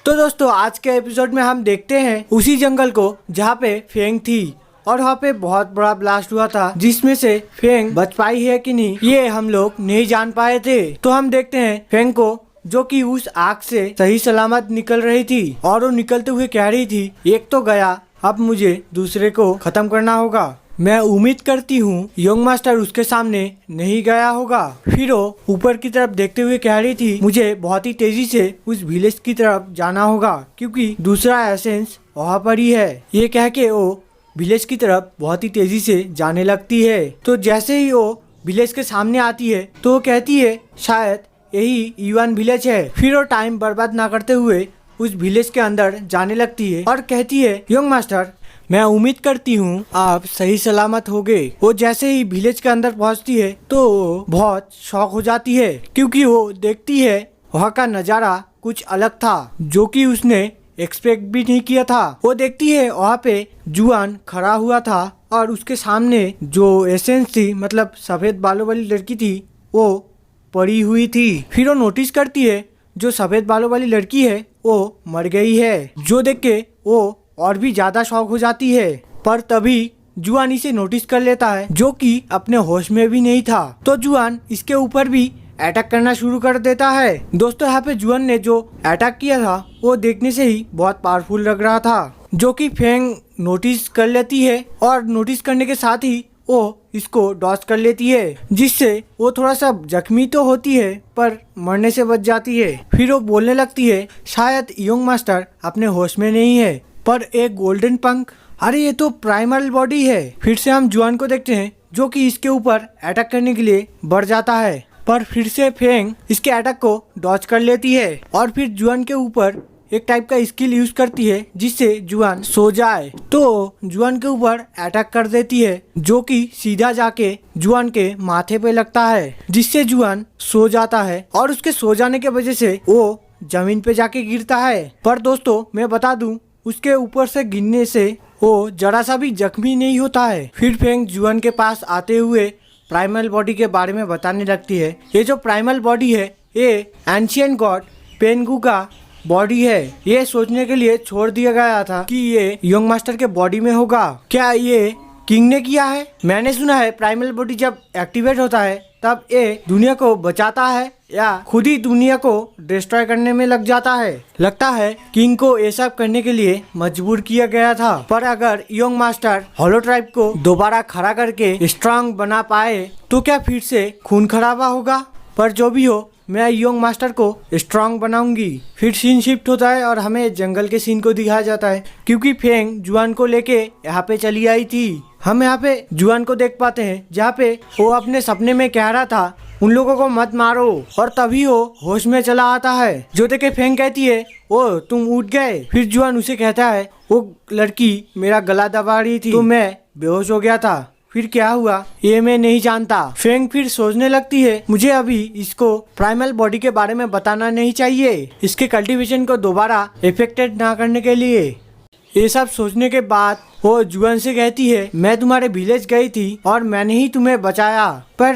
तो दोस्तों आज के एपिसोड में हम देखते हैं उसी जंगल को जहाँ पे फेंग थी और वहाँ पे बहुत बड़ा ब्लास्ट हुआ था जिसमें से फेंग बच पाई है कि नहीं ये हम लोग नहीं जान पाए थे। तो हम देखते हैं फेंग को जो कि उस आग से सही सलामत निकल रही थी और वो निकलते हुए कह रही थी एक तो गया, अब मुझे दूसरे को खत्म करना होगा। मैं उम्मीद करती हूँ यंग मास्टर उसके सामने नहीं गया होगा। फिर वो ऊपर की तरफ देखते हुए कह रही थी मुझे बहुत ही तेजी से उस विलेज की तरफ जाना होगा क्योंकि दूसरा एसेंस वहाँ पर ही है। ये कह के वो विलेज की तरफ बहुत ही तेजी से जाने लगती है। तो जैसे ही वो विलेज के सामने आती है तो वो कहती है शायद यही ईवान विलेज है। फिर वो टाइम बर्बाद ना करते हुए उस विलेज के अंदर जाने लगती है और कहती है यंग मास्टर मैं उम्मीद करती हूँ आप सही सलामत होगे। वो जैसे ही विलेज के अंदर पहुँचती है तो वो बहुत शॉक हो जाती है क्योंकि वो देखती है वहाँ का नज़ारा कुछ अलग था जो कि उसने एक्सपेक्ट भी नहीं किया था। वो देखती है वहाँ पे जुआन खड़ा हुआ था और उसके सामने जो एसेंस थी मतलब सफ़ेद बालों वाली लड़की थी वो पड़ी हुई थी। फिर वो नोटिस करती है जो सफ़ेद बालों वाली लड़की है वो मर गई है। जो देख के वो और भी ज्यादा शॉक हो जाती है पर तभी जुआन इसे नोटिस कर लेता है जो कि अपने होश में भी नहीं था। तो जुआन इसके ऊपर भी अटैक करना शुरू कर देता है। दोस्तों यहाँ पे जुआन ने जो अटैक किया था वो देखने से ही बहुत पावरफुल लग रहा था जो कि फेंग नोटिस कर लेती है और नोटिस करने के साथ ही वो इसको डॉज कर लेती है जिससे वो थोड़ा सा जख्मी तो होती है पर मरने से बच जाती है। फिर वो बोलने लगती है शायद यंग मास्टर अपने होश में नहीं है पर एक गोल्डन पंख, अरे ये तो प्राइमल बॉडी है। फिर से हम जुआन को देखते हैं जो कि इसके ऊपर अटैक करने के लिए बढ़ जाता है पर फिर से फेंग इसके अटैक को डॉज कर लेती है और फिर जुआन के ऊपर एक टाइप का स्किल यूज करती है जिससे जुआन सो जाए। तो जुआन के ऊपर अटैक कर देती है जो कि सीधा जाके जुआन के माथे पे लगता है जिससे जुआन सो जाता है और उसके सो जाने के वजह से वो जमीन पे जाके गिरता है। पर दोस्तों मैं बता दूं उसके ऊपर से गिरने से वो जरा सा भी जख्मी नहीं होता है। फिर फेंग जुआन के पास आते हुए प्राइमल बॉडी के बारे में बताने लगती है। ये जो प्राइमल बॉडी है ये एंशिएंट गॉड पेंगू का बॉडी है। ये सोचने के लिए छोड़ दिया गया था कि ये यंग मास्टर के बॉडी में होगा। क्या ये किंग ने किया है? मैंने सुना है प्राइमल बॉडी जब एक्टिवेट होता है तब ये दुनिया को बचाता है या खुद ही दुनिया को डिस्ट्रॉय करने में लग जाता है। लगता है किंग को ये सब करने के लिए मजबूर किया गया था। पर अगर यंग मास्टर होलो ट्राइब को दोबारा खड़ा करके स्ट्रांग बना पाए तो क्या फिर से खून खराबा होगा? पर जो भी हो मैं यंग मास्टर को स्ट्रांग बनाऊंगी। फिर सीन शिफ्ट होता है और हमें जंगल के सीन को दिखाया जाता है क्योंकि फेंग जुआन को लेके यहाँ पे चली आई थी। हम यहाँ पे जुआन को देख पाते हैं जहाँ पे वो अपने सपने में कह रहा था उन लोगों को मत मारो और तभी वो होश में चला आता है। जो देखे फेंग कहती है ओ तुम उठ गए। फिर जुआन उसे कहता है वो लड़की मेरा गला दबा रही थी तो मैं बेहोश हो गया था। फिर क्या हुआ ये मैं नहीं जानता। फेंग फिर सोचने लगती है मुझे अभी इसको प्राइमल बॉडी के बारे में बताना नहीं चाहिए इसके कल्टीवेशन को दोबारा इफेक्टेड ना करने के लिए। ये सब सोचने के बाद वो जुआन से कहती है मैं तुम्हारे विलेज गई थी और मैंने ही तुम्हें बचाया पर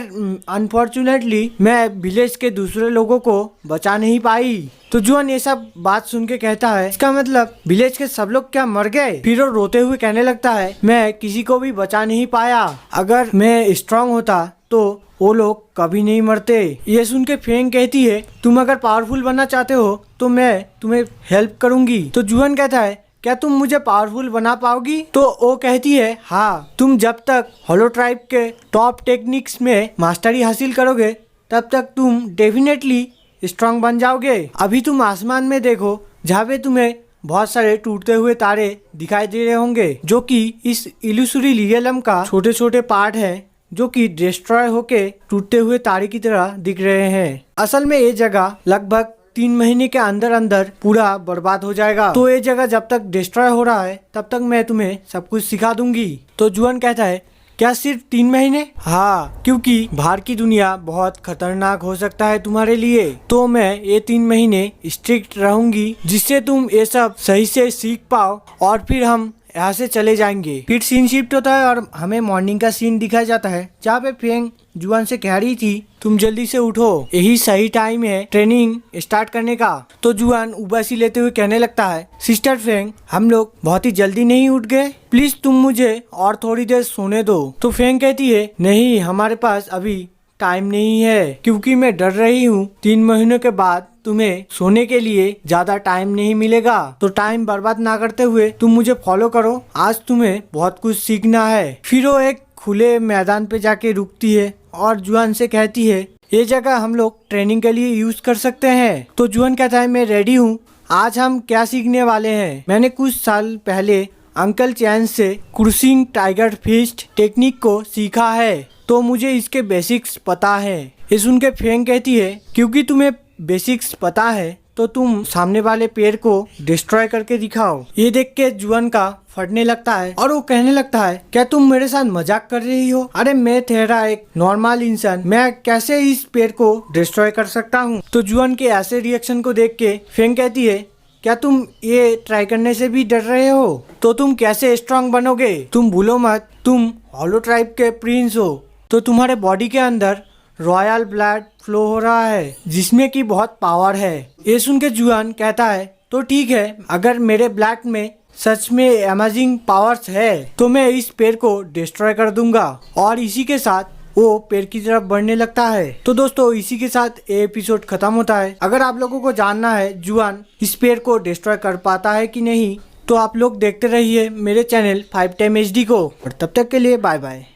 अनफॉर्चुनेटली मैं विलेज के दूसरे लोगों को बचा नहीं पाई। तो जुआन ये सब बात सुन के कहता है इसका मतलब विलेज के सब लोग क्या मर गए? फिर वो रोते हुए कहने लगता है मैं किसी को भी बचा नहीं पाया, अगर मैं स्ट्रांग होता तो वो लोग कभी नहीं मरते। ये सुन के फेंग कहती है तुम अगर पावरफुल बनना चाहते हो तो मैं तुम्हें हेल्प करूंगी। तो जुआन कहता है क्या तुम मुझे पावरफुल बना पाओगी? तो वो कहती है हाँ, तुम जब तक होलो ट्राइब के टॉप टेक्निक्स में मास्टरी हासिल करोगे तब तक तुम डेफिनेटली स्ट्रांग बन जाओगे। अभी तुम आसमान में देखो जहाँ पे तुम्हें बहुत सारे टूटते हुए तारे दिखाई दे रहे होंगे जो कि इस इल्यूसरी रियलम का छोटे छोटे पार्ट है जो कि डिस्ट्रॉय होके टूटते हुए तारे की तरह दिख रहे हैं। असल में ये जगह लगभग 3 महीने के अंदर अंदर पूरा बर्बाद हो जाएगा। तो ये जगह जब तक डिस्ट्रॉय हो रहा है तब तक मैं तुम्हें सब कुछ सिखा दूंगी। तो जुआन कहता है क्या सिर्फ 3 महीने? हाँ, क्योंकि बाहर की दुनिया बहुत खतरनाक हो सकता है तुम्हारे लिए, तो मैं ये 3 महीने स्ट्रिक्ट रहूंगी जिससे तुम ये सब सही से सीख पाओ और फिर हम यहाँ से चले जाएंगे। फिर सीन शिफ्ट होता है और हमें मॉर्निंग का सीन दिखाया जाता है जहाँ पे फेंग जुआन से कह रही थी तुम जल्दी से उठो, यही सही टाइम है ट्रेनिंग स्टार्ट करने का। तो जुआन उबासी लेते हुए कहने लगता है सिस्टर फेंग हम लोग बहुत ही जल्दी नहीं उठ गए, प्लीज तुम मुझे और थोड़ी देर सोने दो। तो फेंग कहती है नहीं हमारे पास अभी टाइम नहीं है क्योंकि मैं डर रही हूँ 3 महीनों के बाद तुम्हें सोने के लिए ज्यादा टाइम नहीं मिलेगा। तो टाइम बर्बाद ना करते हुए तुम मुझे फॉलो करो, आज तुम्हें बहुत कुछ सीखना है। फिर वो एक खुले मैदान पे जाके रुकती है और जुआन से कहती है ये जगह हम लोग ट्रेनिंग के लिए यूज कर सकते हैं। तो जुआन कहता है मैं रेडी हूँ, आज हम क्या सीखने वाले हैं। मैंने कुछ साल पहले अंकल चैन से क्रूसिंग टाइगर फिस्ट टेक्निक को सीखा है तो मुझे इसके बेसिक्स पता है। ये सुन के फेंग कहती है क्योंकि तुम्हें बेसिक्स पता है तो तुम सामने वाले पेड़ को डिस्ट्रॉय करके दिखाओ। ये देख के जुआन का फटने लगता है और वो कहने लगता है क्या तुम मेरे साथ मजाक कर रही हो, अरे मैं तेरा एक नॉर्मल इंसान, मैं कैसे इस पेड़ को डिस्ट्रॉय कर सकता हूँ। तो जुआन के ऐसे रिएक्शन को देख के फेंग कहती है क्या तुम ये ट्राई करने से भी डर रहे हो, तो तुम कैसे स्ट्रांग बनोगे। तुम भूलो मत तुम हॉलो ट्राइब के प्रिंस हो, तो तुम्हारे बॉडी के अंदर रॉयल ब्लड फ्लो हो रहा है जिसमें कि बहुत पावर है। ये सुन के जुआन कहता है तो ठीक है, अगर मेरे ब्लड में सच में अमेजिंग पावर्स है तो मैं इस पेड़ को डिस्ट्रॉय कर दूंगा। और इसी के साथ वो पेड़ की तरफ बढ़ने लगता है। तो दोस्तों इसी के साथ ये एपिसोड खत्म होता है। अगर आप लोगों को जानना है जुआन इस पेड़ को डिस्ट्रॉय कर पाता है कि नहीं तो आप लोग देखते रहिए मेरे चैनल 5 टाइम HD को। और तब तक के लिए बाय बाय।